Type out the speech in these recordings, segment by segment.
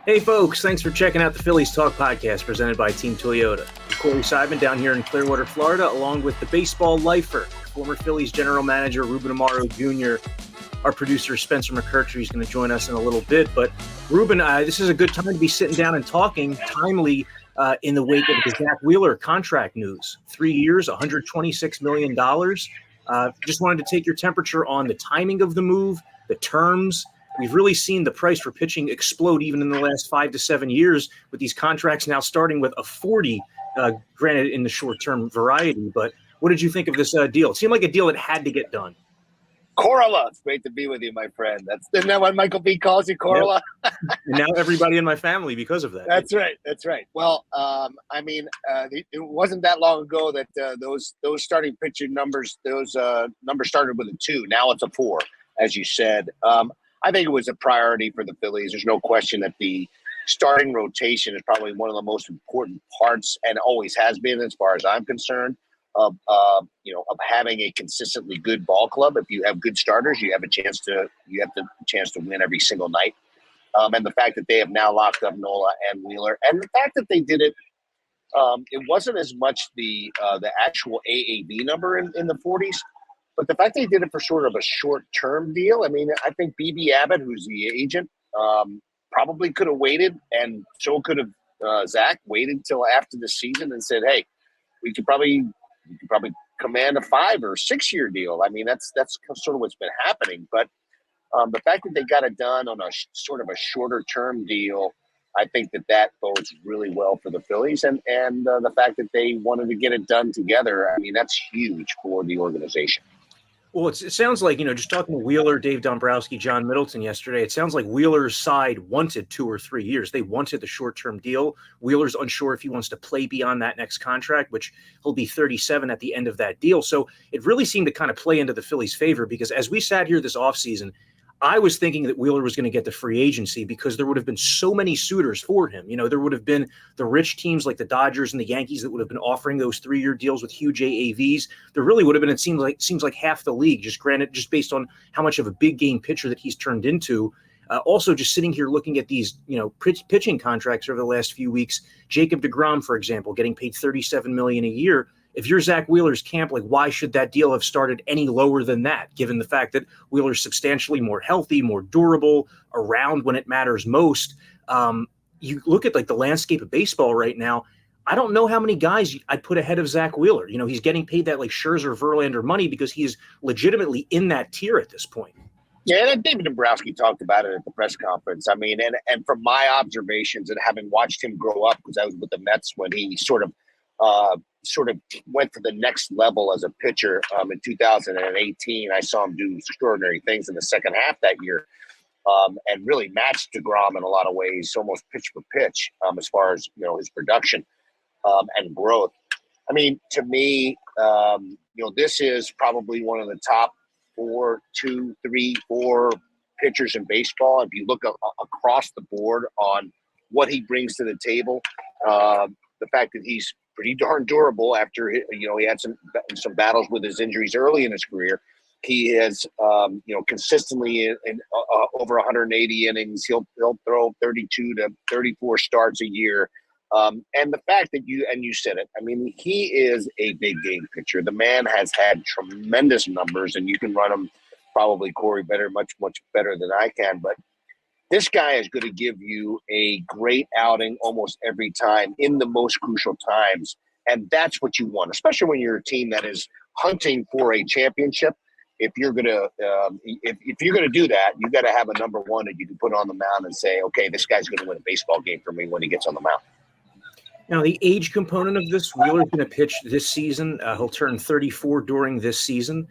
Hey folks, thanks for checking out the Phillies Talk podcast presented by Team Toyota. I'm Corey Seidman down here in Clearwater, Florida, along with the baseball lifer, former Phillies general manager Ruben Amaro Jr., our producer Spencer McKercher. He's going to join us in a little bit. But Ruben, this is a good time to be sitting down and talking timely in the wake of the Zack Wheeler contract news. 3 years, $126 million. Just wanted to take your temperature on the timing of the move, the terms. We've really seen the price for pitching explode even in the last 5 to 7 years, with these contracts now starting with a 40, granted in the short-term variety. But what did you think of this deal? It seemed like a deal that had to get done. Corolla, it's great to be with you, my friend. Isn't that what Michael B calls you, Corolla? Yep. And now everybody in my family because of that. That's right. Well, it wasn't that long ago that those starting pitching numbers, numbers started with a 2. Now it's a 4, as you said. I think it was a priority for the Phillies. There's no question that the starting rotation is probably one of the most important parts, and always has been, as far as I'm concerned, of having a consistently good ball club. If you have good starters, you have the chance to win every single night. And the fact that they have now locked up Nola and Wheeler, and the fact that they did it, it wasn't as much the actual AAV number in the 40s. But the fact they did it for sort of a short-term deal, I mean, I think B.B. Abbott, who's the agent, probably could have waited, and so could have Zach waited till after the season and said, "Hey, we could probably command a 5 or 6 year deal." I mean, that's sort of what's been happening. But the fact that they got it done on a sort of a shorter-term deal, I think that bodes really well for the Phillies, and the fact that they wanted to get it done together, I mean, that's huge for the organization. Well, it sounds like, just talking to Wheeler, Dave Dombrowski, John Middleton yesterday, it sounds like Wheeler's side wanted 2 or 3 years. They wanted the short-term deal. Wheeler's unsure if he wants to play beyond that next contract, which he'll be 37 at the end of that deal. So it really seemed to kind of play into the Phillies' favor, because as we sat here this offseason, I was thinking that Wheeler was going to get the free agency because there would have been so many suitors for him. There would have been the rich teams like the Dodgers and the Yankees that would have been offering those 3-year deals with huge AAVs. There really would have been, it seems like half the league, just based on how much of a big game pitcher that he's turned into. Also, just sitting here looking at these, pitching contracts over the last few weeks, Jacob deGrom, for example, getting paid $37 million a year. If you're Zack Wheeler's camp, why should that deal have started any lower than that, given the fact that Wheeler's substantially more healthy, more durable, around when it matters most? You look at the landscape of baseball right now, I don't know how many guys I'd put ahead of Zack Wheeler. He's getting paid that Scherzer, Verlander money because he's legitimately in that tier at this point. Yeah, and David Dombrowski talked about it at the press conference. I mean, and from my observations and having watched him grow up, because I was with the Mets when he sort of went to the next level as a pitcher in 2018. I saw him do extraordinary things in the second half that year, and really matched deGrom in a lot of ways, almost pitch for pitch, as far as his production and growth. I mean, to me, this is probably one of the top 4 pitchers in baseball. If you look across the board on what he brings to the table, the fact that he's pretty darn durable after he had some battles with his injuries early in his career. He has consistently in over 180 innings. He'll throw 32 to 34 starts a year. And the fact that you said it, I mean, he is a big game pitcher. The man has had tremendous numbers, and you can run them probably, Corey, much better than I can. But this guy is going to give you a great outing almost every time in the most crucial times. And that's what you want, especially when you're a team that is hunting for a championship. If you're going to do that, you got to have a number one that you can put on the mound and say, okay, this guy's going to win a baseball game for me when he gets on the mound. Now, the age component of this, Wheeler's going to pitch this season. He'll turn 34 during this season.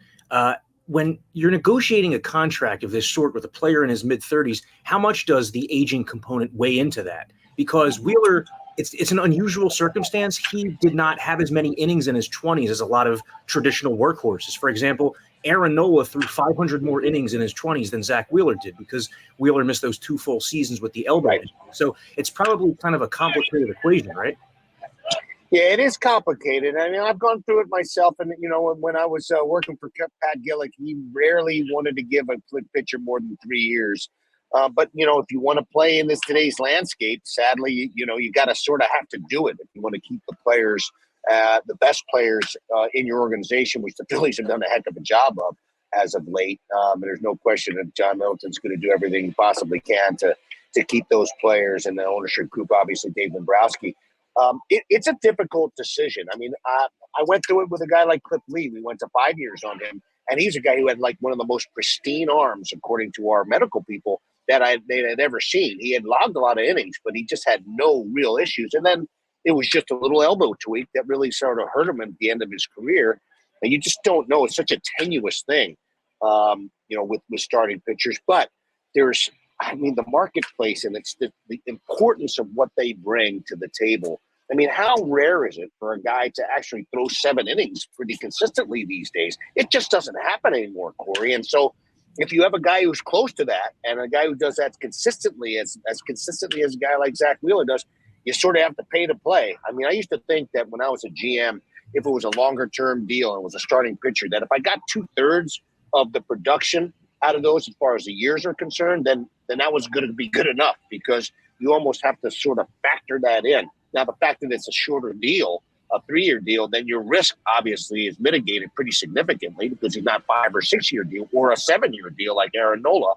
When you're negotiating a contract of this sort with a player in his mid-30s, how much does the aging component weigh into that? Because Wheeler, it's an unusual circumstance. He did not have as many innings in his 20s as a lot of traditional workhorses. For example, Aaron Nola threw 500 more innings in his 20s than Zack Wheeler did because Wheeler missed those 2 full seasons with the elbow. Right. Injury. So it's probably kind of a complicated equation, right? Yeah, it is complicated. I mean, I've gone through it myself. And, when I was working for Pat Gillick, he rarely wanted to give a pitcher more than 3 years. But, if you want to play in today's landscape, sadly, you got to sort of have to do it if you want to keep the players, the best players in your organization, which the Phillies have done a heck of a job of as of late. And there's no question that John Middleton's going to do everything he possibly can to keep those players and the ownership group, obviously Dave Dombrowski. It's a difficult decision. I mean, I went through it with a guy like Cliff Lee. We went to 5 years on him, and he's a guy who had like one of the most pristine arms, according to our medical people, that they had ever seen. He had logged a lot of innings, but he just had no real issues. And then it was just a little elbow tweak that really sort of hurt him at the end of his career. And you just don't know. It's such a tenuous thing, with starting pitchers. But there's, the marketplace, and it's the importance of what they bring to the table. I mean, how rare is it for a guy to actually throw 7 innings pretty consistently these days? It just doesn't happen anymore, Corey. And so if you have a guy who's close to that and a guy who does that consistently, as consistently as a guy like Zack Wheeler does, you sort of have to pay to play. I mean, I used to think that when I was a GM, if it was a longer-term deal and it was a starting pitcher, that if I got 2/3 of the production out of those as far as the years are concerned, then that was going to be good enough, because you almost have to sort of factor that in. Now, the fact that it's a shorter deal, a 3-year deal, then your risk obviously is mitigated pretty significantly, because he's not 5 or 6 year deal or a 7-year deal like Aaron Nola.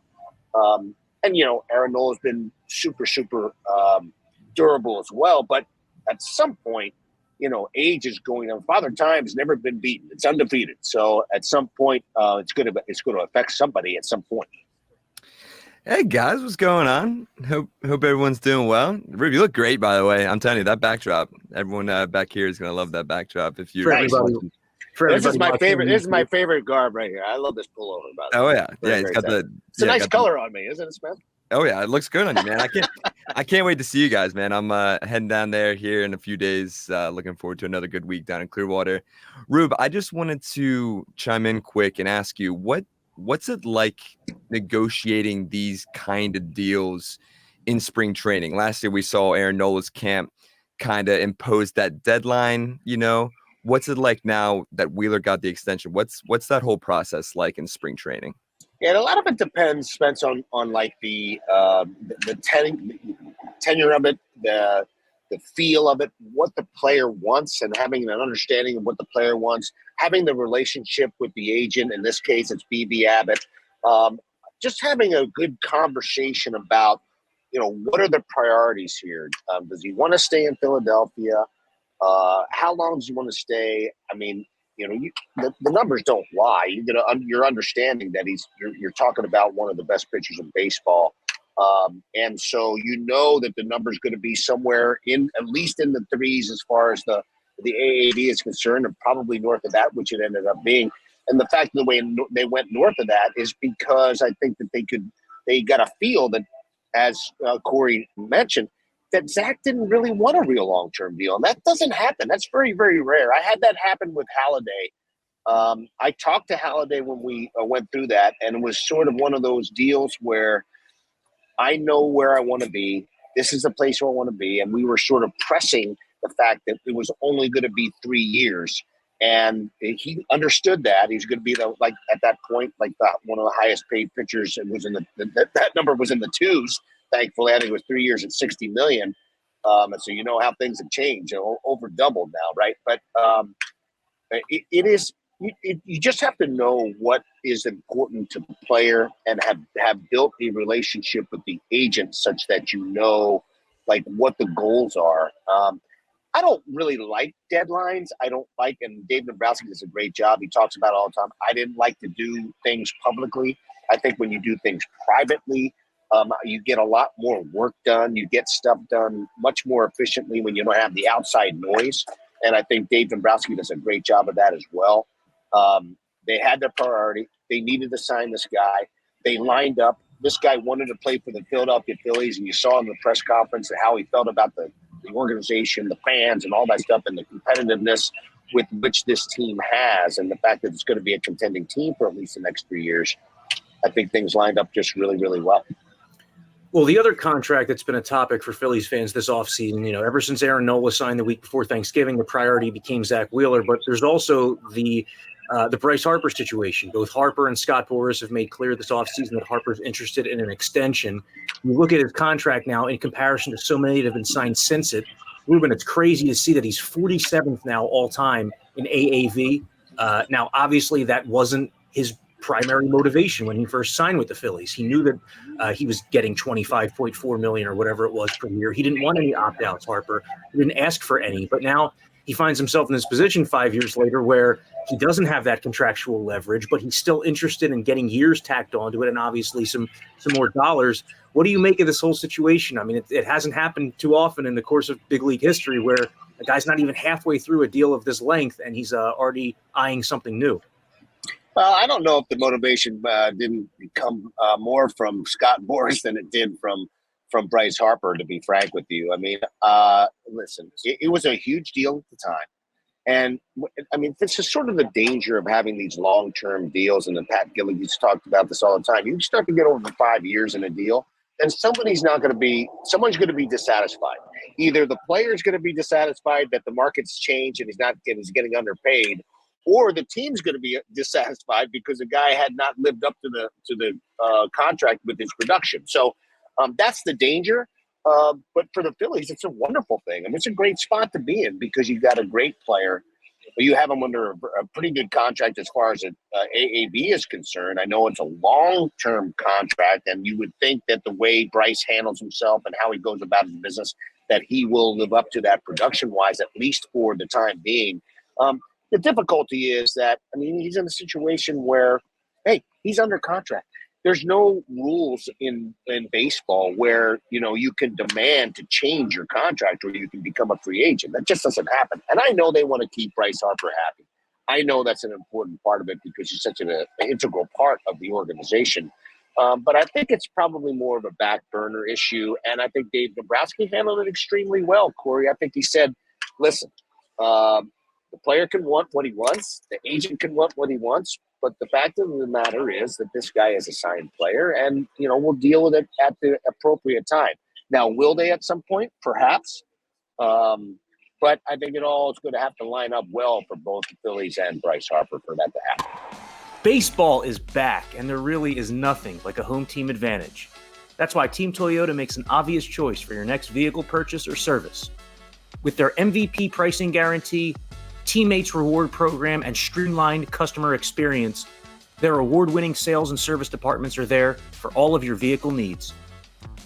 Aaron Nola's been super, super durable as well. But at some point, age is going on. Father Time's never been beaten. It's undefeated. So at some point, it's going to affect somebody at some point. Hey guys, what's going on? Hope everyone's doing well. Rube, you look great, by the way. I'm telling you, that backdrop. Everyone back here is gonna love that backdrop. If you're this is my favorite. This is my favorite garb right here. I love this pullover. By the way. Oh yeah, it's got the. It's a nice color on me, isn't it, Smith? Oh yeah, it looks good on you, man. I can't wait to see you guys, man. I'm heading down there here in a few days. Looking forward to another good week down in Clearwater. Rube, I just wanted to chime in quick and ask you what's it like negotiating these kind of deals in spring training? Last year we saw Aaron Nola's camp kind of impose that deadline. What's it like now that Wheeler got the extension? What's that whole process like in spring training? Yeah, and a lot of it depends, Spence, on like the tenure of it, the feel of it, what the player wants, and having an understanding of what the player wants, having the relationship with the agent. In this case, it's BB Abbott. Just having a good conversation about, what are the priorities here? Does he want to stay in Philadelphia? How long does he want to stay? I mean, the numbers don't lie. You're understanding that you're talking about one of the best pitchers in baseball. And so that the number is going to be somewhere at least in the 3s as far as the AAV is concerned, and probably north of that, which it ended up being. And the fact that the way they went north of that is because I think that they got a feel that, as Corey mentioned, that Zach didn't really want a real long-term deal. And that doesn't happen. That's very, very rare. I had that happen with Halladay. I talked to Halladay when we went through that, and it was sort of one of those deals where I know where I want to be. This is the place where I want to be. And we were sort of pressing the fact that it was only going to be 3 years. And he understood that. He's going to be at that point, one of the highest paid pitchers. It was that number was in the 2s. Thankfully, I think it was 3 years at $60 million. And so how things have changed, over doubled now, right? But it is. You just have to know what is important to the player and have built a relationship with the agent such that what the goals are. I don't really like deadlines. I don't like, and Dave Dombrowski does a great job. He talks about it all the time. I didn't like to do things publicly. I think when you do things privately, you get a lot more work done. You get stuff done much more efficiently when you don't have the outside noise. And I think Dave Dombrowski does a great job of that as well. They had their priority. They needed to sign this guy. They lined up. This guy wanted to play for the Philadelphia Phillies, and you saw in the press conference how he felt about the organization, the fans, and all that stuff, and the competitiveness. with which this team has, and the fact that it's going to be a contending team for at least the next 3 years, I think things lined up just really, really well. Well, the other contract that's been a topic for Phillies fans this offseason, ever since Aaron Nola signed the week before Thanksgiving, the priority became Zack Wheeler. But there's also the Bryce Harper situation. Both Harper and Scott Boras have made clear this offseason that Harper's interested in an extension. You look at his contract now in comparison to so many that have been signed since it. Ruben, it's crazy to see that he's 47th now all time in AAV. Now, obviously, that wasn't his primary motivation when he first signed with the Phillies. He knew that he was getting $25.4 million or whatever it was per year. He didn't want any opt-outs, Harper. He didn't ask for any. But now he finds himself in this position 5 years later where he doesn't have that contractual leverage, but he's still interested in getting years tacked onto it and obviously some more dollars. What do you make of this whole situation? I mean, it hasn't happened too often in the course of big league history where a guy's not even halfway through a deal of this length and he's already eyeing something new. Well, I don't know if the motivation didn't come more from Scott Boras than it did from Bryce Harper, to be frank with you. I mean, listen, it was a huge deal at the time. And, I mean, this is sort of the danger of having these long-term deals, and Pat Gilligan's talked about this all the time. You start to get over 5 years in a deal, then someone's going to be dissatisfied. Either the player's going to be dissatisfied that the market's changed and he's getting underpaid, or the team's going to be dissatisfied because the guy had not lived up to the contract with his production. So that's the danger. But for the Phillies, it's a wonderful thing. I mean, it's a great spot to be in because you've got a great player. But you have him under a pretty good contract as far as AAB is concerned. I know it's a long-term contract, and you would think that the way Bryce handles himself and how he goes about his business, that he will live up to that production-wise, at least for the time being. The difficulty is that, I mean, he's in a situation where, hey, he's under contract. There's no rules in baseball where, you can demand to change your contract or you can become a free agent. That just doesn't happen. And I know they want to keep Bryce Harper happy. I know that's an important part of it because he's such an integral part of the organization. But I think it's probably more of a back burner issue. And I think Dave Dombrowski handled it extremely well, Corey. I think he said, listen, the player can want what he wants. The agent can want what he wants. But the fact of the matter is that this guy is a signed player, and, we'll deal with it at the appropriate time. Now, will they at some point? Perhaps. But I think it all is going to have to line up well for both the Phillies and Bryce Harper for that to happen. Baseball is back, and there really is nothing like a home team advantage. That's why Team Toyota makes an obvious choice for your next vehicle purchase or service. With their MVP pricing guarantee, Teammates Reward Program, and streamlined customer experience, their award-winning sales and service departments are there for all of your vehicle needs.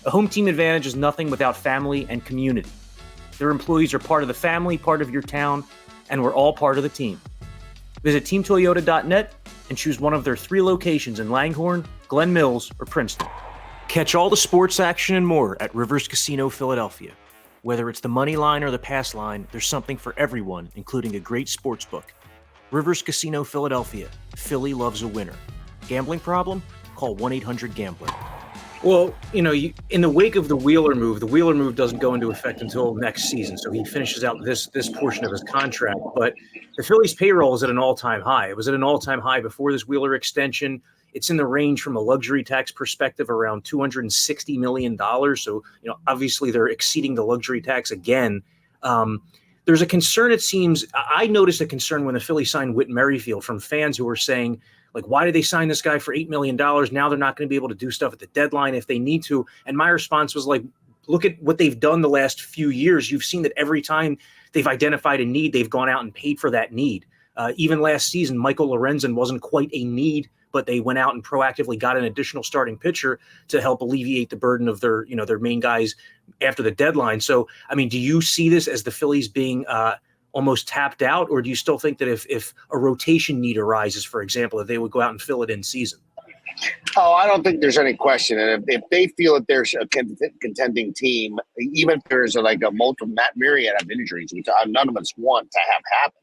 A home team advantage is nothing without family and community. Their employees are part of the family, part of your town, and we're all part of the team. Visit teamtoyota.net and choose one of their 3 locations in Langhorne, Glen Mills, or Princeton. Catch all the sports action and more at Rivers Casino Philadelphia. Whether it's the money line or the pass line, there's something for everyone, including a great sports book. Rivers Casino Philadelphia. Philly loves a winner. Gambling problem? Call 1-800-GAMBLER. Well, in the wake of the Wheeler move doesn't go into effect until next season, so he finishes out this portion of his contract. But the Phillies' payroll is at an all-time high. It was at an all-time high before this Wheeler extension. It's in the range from a luxury tax perspective around $260 million. So, obviously they're exceeding the luxury tax again. There's a concern, it seems. I noticed a concern when the Phillies signed Whit Merrifield from fans who were saying, why did they sign this guy for $8 million? Now they're not going to be able to do stuff at the deadline if they need to. And my response was look at what they've done the last few years. You've seen that every time they've identified a need, they've gone out and paid for that need. Even last season, Michael Lorenzen wasn't quite a need, but they went out and proactively got an additional starting pitcher to help alleviate the burden of their main guys after the deadline. So, I mean, do you see this as the Phillies being almost tapped out, or do you still think that if a rotation need arises, for example, that they would go out and fill it in season? Oh, I don't think there's any question. And if they feel that there's a contending team, even if there's a multiple myriad of injuries, which none of us want to have happen,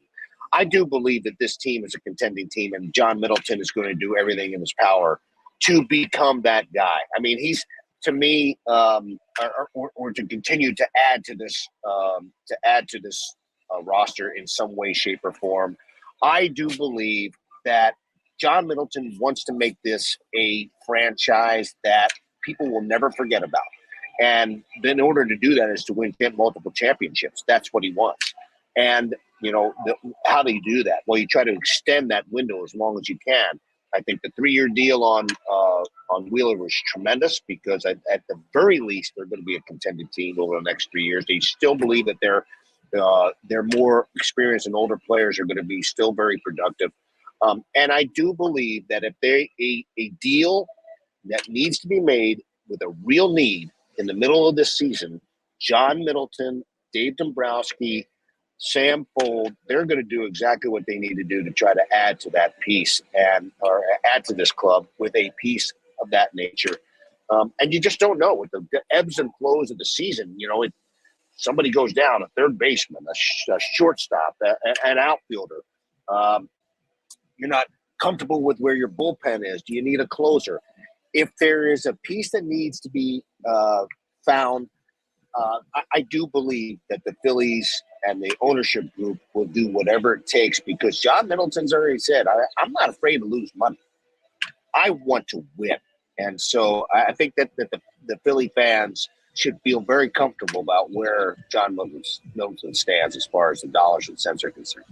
I do believe that this team is a contending team, and John Middleton is going to do everything in his power to become that guy. I mean, he's, to me, or to continue to add to this roster in some way, shape, or form. I do believe that John Middleton wants to make this a franchise that people will never forget about. And in order to do that is to win multiple championships. That's what he wants. And, how do you do that? Well, you try to extend that window as long as you can. I think the 3-year deal on Wheeler was tremendous because at the very least they're going to be a contended team over the next 3 years. They still believe that their more experienced and older players are going to be still very productive. And I do believe that if a deal that needs to be made with a real need in the middle of this season, John Middleton, Dave Dombrowski, Sam Fold, they're going to do exactly what they need to do to try to add to that piece or add to this club with a piece of that nature. And you just don't know with the ebbs and flows of the season. Somebody goes down, a third baseman, a shortstop, an outfielder. You're not comfortable with where your bullpen is. Do you need a closer? If there is a piece that needs to be found, I do believe that the Phillies and the ownership group will do whatever it takes because John Middleton's already said, I'm not afraid to lose money. I want to win. And so I think that the Philly fans should feel very comfortable about where John Middleton stands as far as the dollars and cents are concerned.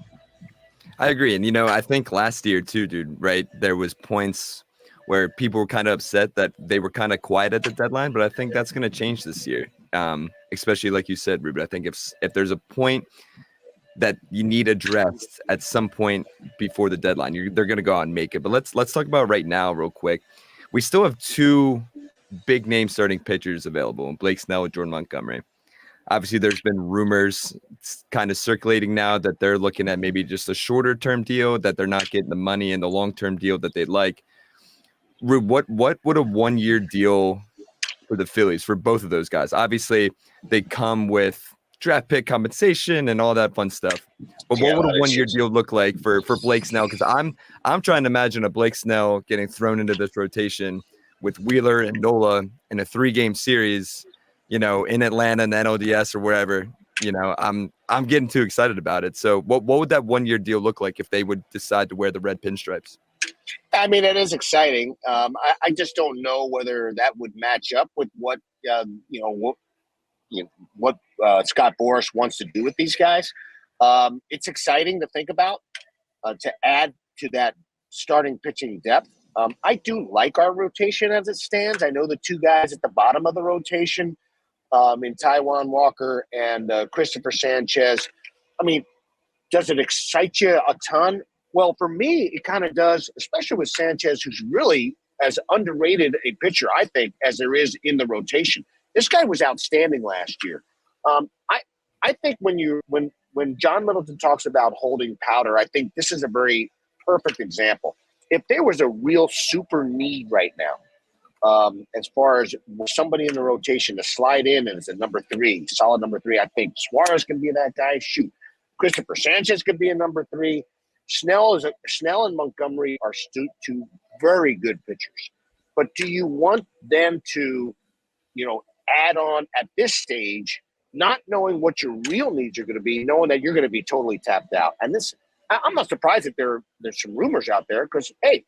I agree. And, I think last year too, dude, right? There was points where people were kind of upset that they were kind of quiet at the deadline, but I think that's going to change this year. Especially like you said, Ruben, I think if there's a point that you need addressed at some point before the deadline, they're going to go out and make it. But let's talk about right now real quick. We still have 2 big name starting pitchers available, Blake Snell and Jordan Montgomery. Obviously, there's been rumors kind of circulating now that they're looking at maybe just a shorter term deal, that they're not getting the money in the long term deal that they'd like. Rube, what would a 1-year deal for the Phillies for both of those guys? Obviously, they come with draft pick compensation and all that fun stuff. But what would a 1-year deal look like for Blake Snell? Because I'm trying to imagine a Blake Snell getting thrown into this rotation with Wheeler and Nola in a 3-game series, in Atlanta and the NLDS or wherever. I'm getting too excited about it. So what would that 1-year deal look like if they would decide to wear the red pinstripes? I mean, it is exciting. I just don't know whether that would match up with what Scott Boras wants to do with these guys. It's exciting to think about to add to that starting pitching depth. I do like our rotation as it stands. I know the 2 guys at the bottom of the rotation in Taijuan Walker and Christopher Sanchez. I mean, does it excite you a ton? Well, for me, it kind of does, especially with Sanchez, who's really as underrated a pitcher, I think, as there is in the rotation. This guy was outstanding last year. I think when John Middleton talks about holding powder, I think this is a very perfect example. If there was a real super need right now, as far as somebody in the rotation to slide in and it's a number 3, solid number 3, I think Suarez can be that guy. Shoot, Christopher Sanchez could be a number 3. Snell and Montgomery are 2 very good pitchers. But do you want them to, add on at this stage, not knowing what your real needs are going to be, knowing that you're going to be totally tapped out? And I'm not surprised that there's some rumors out there because, hey,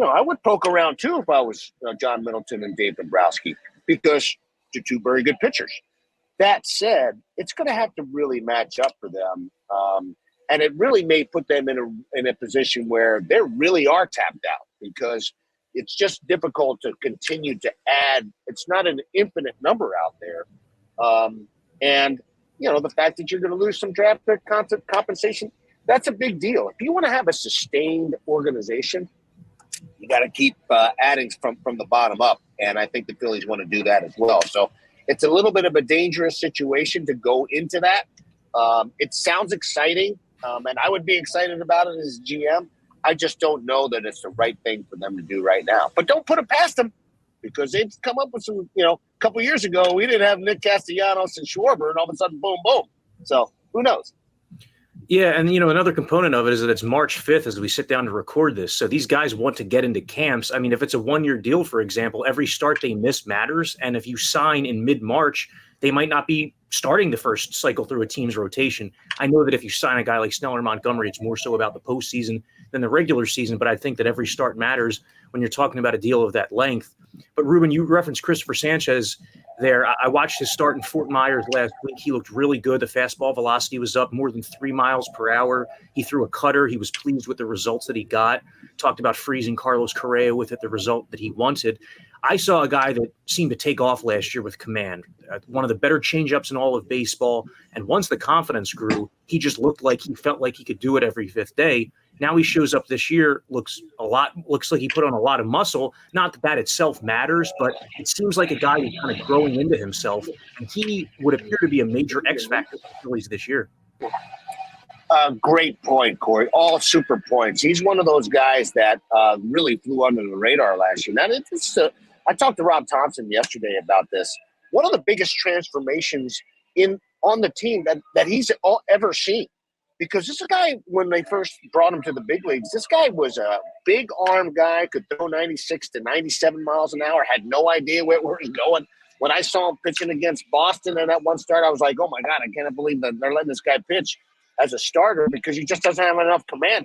I would poke around too if I was John Middleton and Dave Dombrowski because they're 2 very good pitchers. That said, it's going to have to really match up for them. And it really may put them in a position where they really are tapped out because it's just difficult to continue to add. It's not an infinite number out there. And, the fact that you're going to lose some draft pick compensation, that's a big deal. If you want to have a sustained organization, you got to keep adding from the bottom up. And I think the Phillies want to do that as well. So it's a little bit of a dangerous situation to go into that. It sounds exciting. And I would be excited about it as GM. I just don't know that it's the right thing for them to do right now. But don't put it past them because they've come up with some, a couple years ago, we didn't have Nick Castellanos and Schwarber, and all of a sudden, boom, boom. So who knows? Yeah, and another component of it is that it's March 5th as we sit down to record this. So these guys want to get into camps. I mean, if it's a 1-year deal, for example, every start they miss matters. And if you sign in mid-March, they might not be starting the first cycle through a team's rotation. I know that if you sign a guy like Snell or Montgomery, it's more so about the postseason than the regular season, but I think that every start matters when you're talking about a deal of that length. But Ruben, you referenced Christopher Sanchez there. I watched his start in Fort Myers last week. He looked really good. The fastball velocity was up more than 3 miles per hour. He threw a cutter. He was pleased with the results that he got. Talked about freezing Carlos Correa with it, the result that he wanted. I saw a guy that seemed to take off last year with command, one of the better changeups in all of baseball. And once the confidence grew, he just looked like he felt like he could do it every fifth day. Now he shows up this year, looks like he put on a lot of muscle. Not that that itself matters, but it seems like a guy who's kind of growing into himself. And he would appear to be a major X factor for the Phillies this year. Great point, Corey. All super points. He's one of those guys that really flew under the radar last year. Now, I talked to Rob Thompson yesterday about this. One of the biggest transformations on the team that he's ever seen. Because this guy, when they first brought him to the big leagues, this guy was a big arm guy, could throw 96 to 97 miles an hour, had no idea where he was going. When I saw him pitching against Boston in that one start, I was like, oh, my God, I can't believe that they're letting this guy pitch as a starter because he just doesn't have enough command.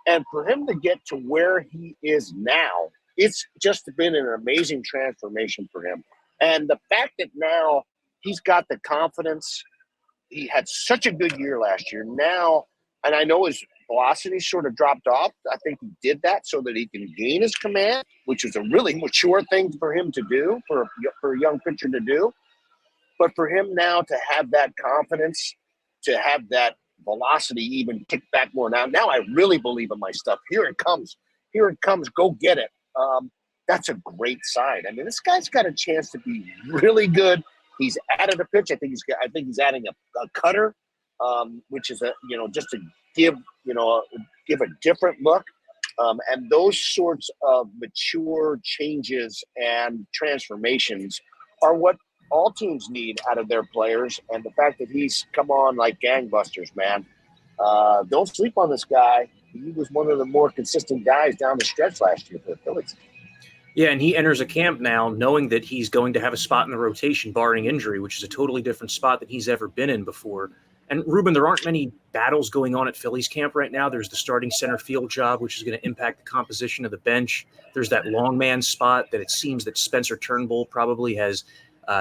And for him to get to where he is now, it's just been an amazing transformation for him. And the fact that now he's got the confidence, he had such a good year last year. Now, and I know his velocity sort of dropped off. I think he did that so that he can gain his command, which is a really mature thing for him to do, for a young pitcher to do. But for him now to have that confidence, to have that velocity even kick back more. Now I really believe in my stuff. Here it comes. Go get it. That's a great sign. I mean, this guy's got a chance to be really good. He's added a pitch. I think he's adding a cutter, which is just to give a different look. And those sorts of mature changes and transformations are what all teams need out of their players. And the fact that he's come on like gangbusters, man. Don't sleep on this guy. He was one of the more consistent guys down the stretch last year for the Phillies. Yeah, and he enters a camp now knowing that he's going to have a spot in the rotation barring injury, which is a totally different spot than he's ever been in before. And Ruben, there aren't many battles going on at Phillies camp right now. There's the starting center field job, which is going to impact the composition of the bench. There's that long man spot that it seems that Spencer Turnbull probably has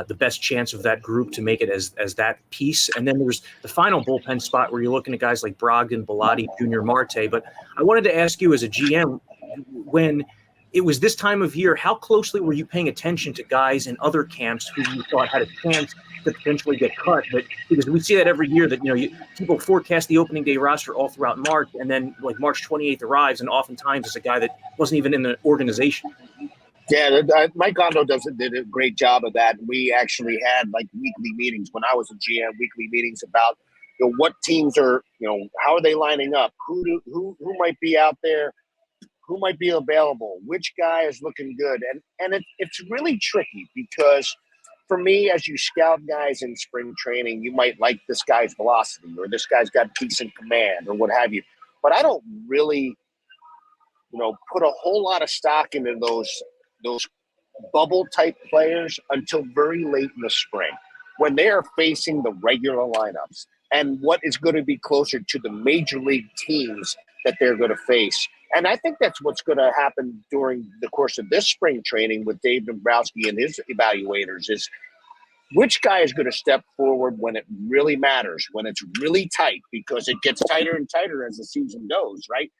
the best chance of that group to make it as that piece. And then there's the final bullpen spot where you're looking at guys like Brogdon, Bellotti, Junior Marte. But I wanted to ask you as a GM, when it was this time of year, how closely were you paying attention to guys in other camps who you thought had a chance to potentially get cut? But because we see that every year that, people forecast the opening day roster all throughout March, and then like March 28th arrives, and oftentimes it's a guy that wasn't even in the organization. Yeah, Mike Gondo did a great job of that. We actually had like weekly meetings when I was a GM, weekly meetings about what teams are, how are they lining up, who might be out there, who might be available, which guy is looking good. And it's really tricky because for me, as you scout guys in spring training, you might like this guy's velocity or this guy's got decent command or what have you. But I don't really, put a whole lot of stock into those bubble type players until very late in the spring when they are facing the regular lineups and what is going to be closer to the major league teams that they're going to face. And I think that's what's going to happen during the course of this spring training with Dave Dombrowski and his evaluators is which guy is going to step forward when it really matters, when it's really tight, because it gets tighter and tighter as the season goes, right?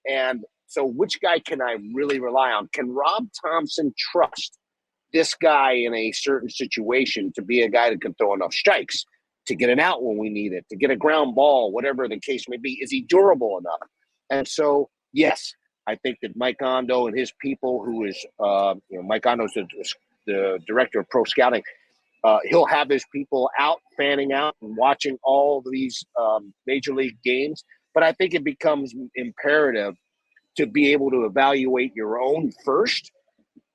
And so which guy can I really rely on? Can Rob Thompson trust this guy in a certain situation to be a guy that can throw enough strikes, to get an out when we need it, to get a ground ball, whatever the case may be? Is he durable enough? And so, yes, I think that Mike Gondo and his people, who is, Mike Gondo is the director of pro scouting, he'll have his people out, fanning out and watching all these major league games. But I think it becomes imperative to be able to evaluate your own first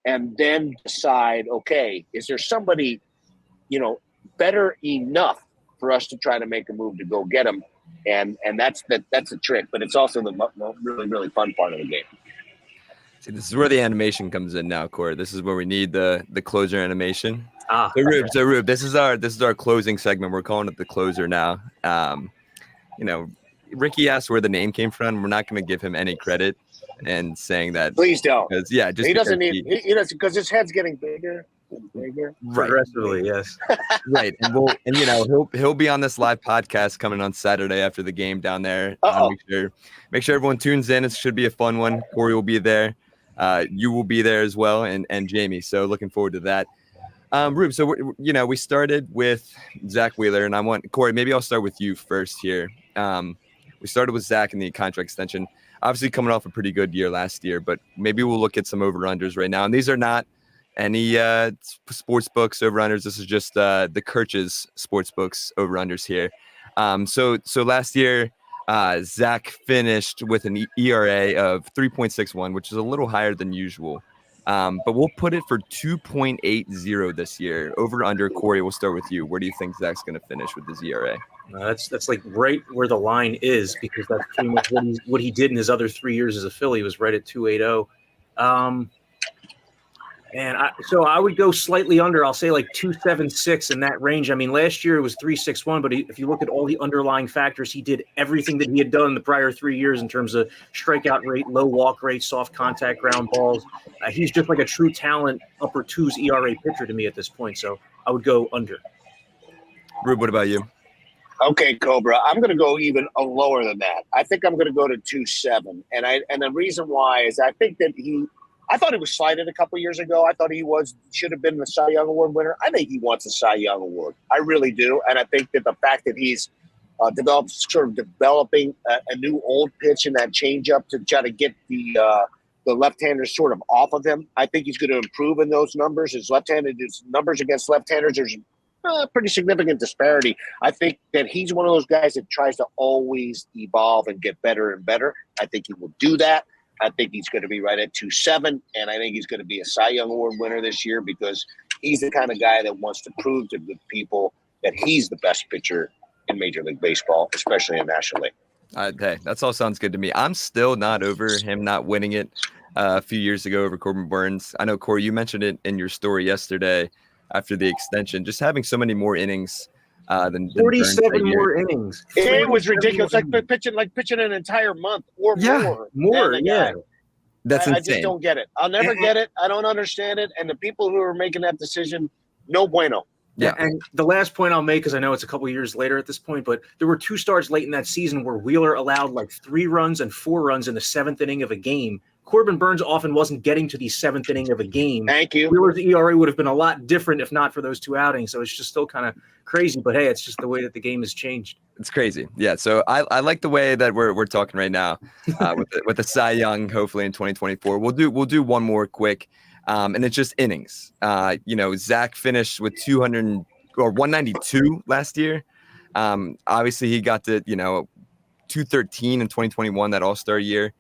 and then decide, okay, is there somebody, better enough for us to try to make a move to go get him? And that's the trick, but it's also the really, really fun part of the game. See, this is where the animation comes in now, Corey. This is where we need the closer animation. So Rube, this is our closing segment. We're calling it the closer now. Ricky asked where the name came from. We're not going to give him any credit and saying that. Please don't. Yeah, just he doesn't need. He doesn't, because his head's getting bigger. Right. Progressively, yes. Right, and he'll be on this live podcast coming on Saturday after the game down there. Make sure everyone tunes in. It should be a fun one. Corey will be there. You will be there as well, and Jamie. So looking forward to that. Rube, so we started with Zack Wheeler, and I want Corey. Maybe I'll start with you first here. We started with Zack in the contract extension. Obviously, coming off a pretty good year last year, but maybe we'll look at some over/unders right now. And these are not any sports books over/unders. This is just the Kirch's sports books over/unders here. So last year, Zack finished with an ERA of 3.61, which is a little higher than usual. But we'll put it for 2.80 this year. Over/under, Corey, we'll start with you. Where do you think Zack's going to finish with his ERA? That's like right where the line is, because that's pretty much what he did in his other 3 years as a Philly was right at 2.80. So I would go slightly under. I'll say like 2.76 in that range. I mean, last year it was 3.61, but if you look at all the underlying factors, he did everything that he had done the prior 3 years in terms of strikeout rate, low walk rate, soft contact, ground balls. He's just like a true talent, upper twos ERA pitcher to me at this point. So I would go under. Rube, what about you? Okay, Cobra, I'm going to go even lower than that. I think I'm going to go to 2.7. And the reason why is I think that I thought he was slighted a couple years ago. I thought he should have been the Cy Young Award winner. I think he wants a Cy Young Award. I really do. And I think that the fact that he's developing a new old pitch in that changeup to try to get the left-handers sort of off of him, I think he's going to improve in those numbers. His numbers against left-handers, there's pretty significant disparity. I think that he's one of those guys that tries to always evolve and get better and better. I think he will do that. I think he's going to be right at 2.7, and I think he's going to be a Cy Young Award winner this year because he's the kind of guy that wants to prove to the people that he's the best pitcher in Major League Baseball, especially in National League. Hey, that all sounds good to me. I'm still not over him not winning it a few years ago over Corbin Burns. I know, Corey, you mentioned it in your story yesterday after the extension, just having so many more innings than 47 more innings. It was ridiculous. Like pitching an entire month or more. Yeah. That's insane. I just don't get it. I'll never get it. I don't understand it. And the people who are making that decision, no bueno. Yeah, and the last point I'll make, because I know it's a couple years later at this point, but there were two starts late in that season where Wheeler allowed like 3 runs and 4 runs in the 7th inning of a game. Corbin Burns often wasn't getting to the 7th inning of a game. Thank you. Wheeler's ERA would have been a lot different if not for those 2 outings. So it's just still kind of crazy. But hey, it's just the way that the game has changed. It's crazy. Yeah. So I like the way that we're talking right now with the Cy Young, hopefully in 2024. We'll do one more quick, and it's just innings. Zack finished with 192 last year. Obviously he got to 213 in 2021, that All-Star year.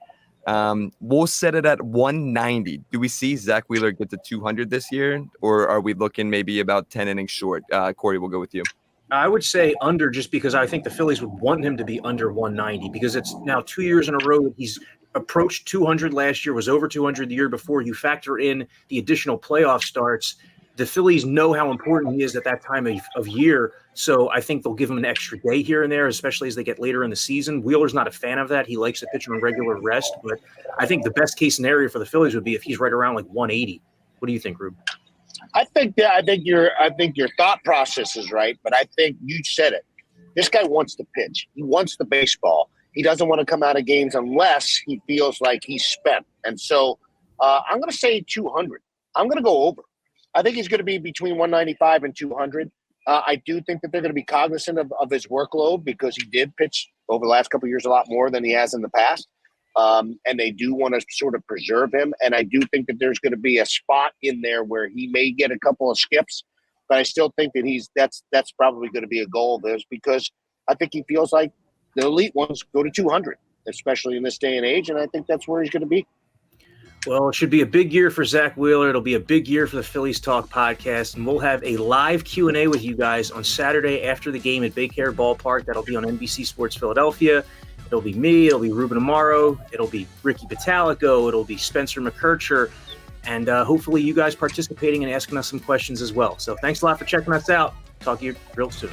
We'll set it at 190. Do we see Zack Wheeler get to 200 this year, or are we looking maybe about 10 innings short? Corey, we'll go with you. I would say under, just because I think the Phillies would want him to be under 190, because it's now 2 years in a row that he's approached 200 last year, was over 200 the year before. You factor in the additional playoff starts. The Phillies know how important he is at that time of year, so I think they'll give him an extra day here and there, especially as they get later in the season. Wheeler's not a fan of that. He likes to pitch on regular rest, but I think the best case scenario for the Phillies would be if he's right around like 180. What do you think, Rube? I think your thought process is right, but I think you said it. This guy wants to pitch. He wants the baseball. He doesn't want to come out of games unless he feels like he's spent. And so I'm going to say 200. I'm going to go over. I think he's going to be between 195 and 200. I do think that they're going to be cognizant of his workload because he did pitch over the last couple of years a lot more than he has in the past. And they do want to sort of preserve him. And I do think that there's going to be a spot in there where he may get a couple of skips. But I still think that that's probably going to be a goal of his because I think he feels like the elite ones go to 200, especially in this day and age. And I think that's where he's going to be. Well, it should be a big year for Zack Wheeler. It'll be a big year for the Phillies Talk podcast, and we'll have a live Q&A with you guys on Saturday after the game at Baycare Ballpark. That'll be on NBC Sports Philadelphia. It'll be me. It'll be Ruben Amaro. It'll be Ricky Batalico. It'll be Spencer McKercher. And hopefully you guys participating and asking us some questions as well. So thanks a lot for checking us out. Talk to you real soon.